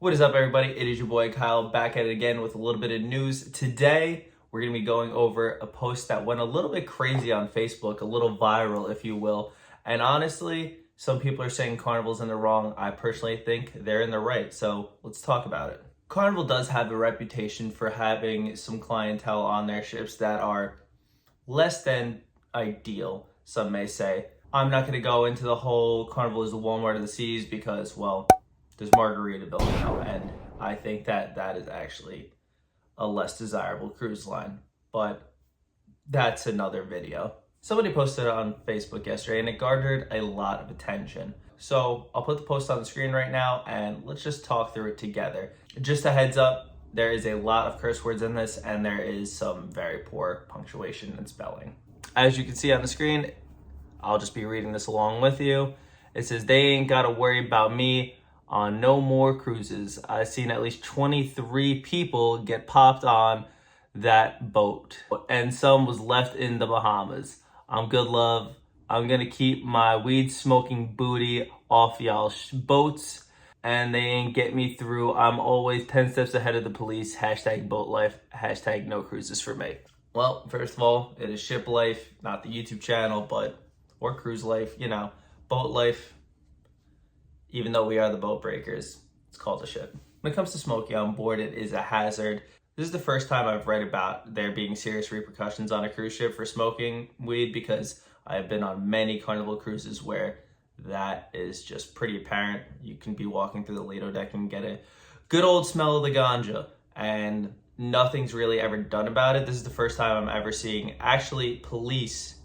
What is up, everybody? It is your boy Kyle back at it again with a little bit of news. Today, we're going to be going over a post that went a little bit crazy on Facebook, a little viral, if you will. And honestly, some people are saying Carnival's in the wrong. I personally think they're in the right. So let's talk about it. Carnival does have a reputation for having some clientele on their ships that are less than ideal, some may say. I'm not going to go into the whole Carnival is the Walmart of the seas because, well, there's Margaritaville now, and I think that that is actually a less desirable cruise line. But that's another video. Somebody posted it on Facebook yesterday, and it garnered a lot of attention. So I'll put the post on the screen right now, and let's just talk through it together. Just a heads up, there is a lot of curse words in this, and there is some very poor punctuation and spelling. As you can see on the screen, I'll just be reading this along with you. It says, "They ain't gotta worry about me on no more cruises. I've seen at least 23 people get popped on that boat, and some was left in the Bahamas. I'm good, love. I'm gonna keep my weed smoking booty off y'all's boats, and they ain't get me through. I'm always 10 steps ahead of the police. Hashtag boat life. Hashtag no cruises for me." Well, first of all, it is ship life, not the YouTube channel, or cruise life, boat life. Even though we are the boat breakers, it's called a ship. When it comes to smoking on board, it is a hazard. This is the first time I've read about there being serious repercussions on a cruise ship for smoking weed, because I've been on many Carnival cruises where that is just pretty apparent. You can be walking through the Lido deck and get a good old smell of the ganja, and nothing's really ever done about it. This is the first time I'm ever seeing actually police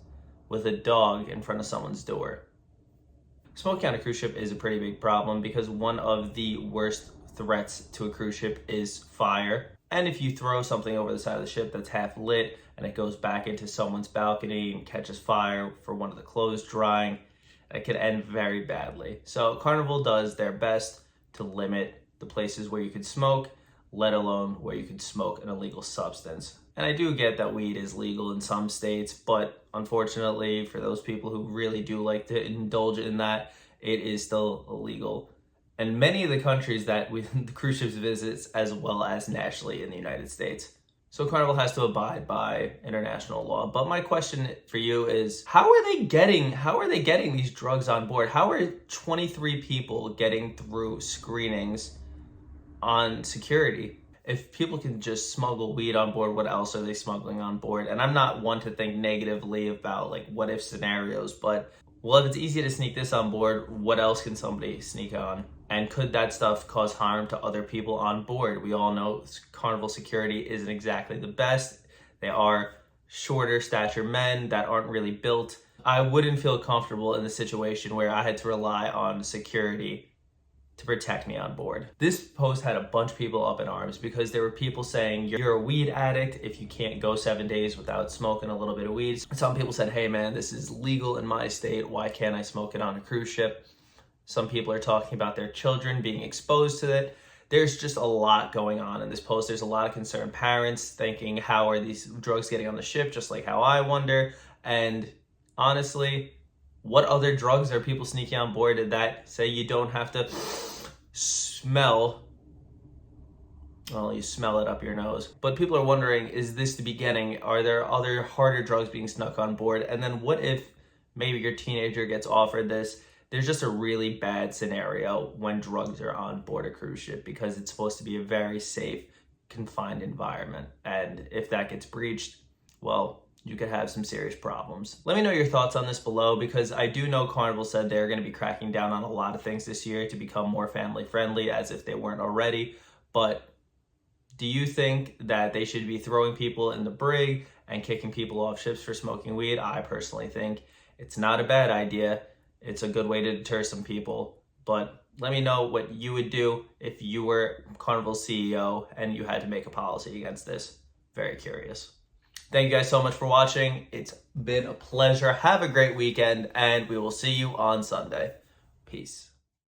with a dog in front of someone's door. Smoking on a cruise ship is a pretty big problem because one of the worst threats to a cruise ship is fire. And if you throw something over the side of the ship that's half lit and it goes back into someone's balcony and catches fire for one of the clothes drying, it could end very badly. So Carnival does their best to limit the places where you could smoke, let alone where you could smoke an illegal substance. And I do get that weed is legal in some states, but unfortunately for those people who really do like to indulge in that, it is still illegal. And many of the countries that the cruise ships visits, as well as nationally in the United States. So Carnival has to abide by international law. But my question for you is, how are they getting these drugs on board? How are 23 people getting through screenings on security? If people can just smuggle weed on board, what else are they smuggling on board? And I'm not one to think negatively about what if scenarios, but well, if it's easy to sneak this on board, what else can somebody sneak on? And could that stuff cause harm to other people on board? We all know Carnival security isn't exactly the best. They are shorter stature men that aren't really built. I wouldn't feel comfortable in the situation where I had to rely on security to protect me on board. This post had a bunch of people up in arms because there were people saying you're a weed addict if you can't go 7 days without smoking a little bit of weed. Some people said, hey man, this is legal in my state. Why can't I smoke it on a cruise ship? Some people are talking about their children being exposed to it. There's just a lot going on in this post. There's a lot of concerned parents thinking, how are these drugs getting on the ship? Just like how I wonder. And honestly, what other drugs are people sneaking on board that say you don't have to smell? Well, you smell it up your nose. But people are wondering, is this the beginning? Are there other harder drugs being snuck on board? And then what if maybe your teenager gets offered this? There's just a really bad scenario when drugs are on board a cruise ship because it's supposed to be a very safe, confined environment. And if that gets breached, well, you could have some serious problems. Let me know your thoughts on this below, because I do know Carnival said they're going to be cracking down on a lot of things this year to become more family friendly, as if they weren't already. But do you think that they should be throwing people in the brig and kicking people off ships for smoking weed? I personally think it's not a bad idea. It's a good way to deter some people. But let me know what you would do if you were Carnival's CEO and you had to make a policy against this. Very curious. Thank you guys so much for watching. It's been a pleasure. Have a great weekend, and we will see you on Sunday. Peace.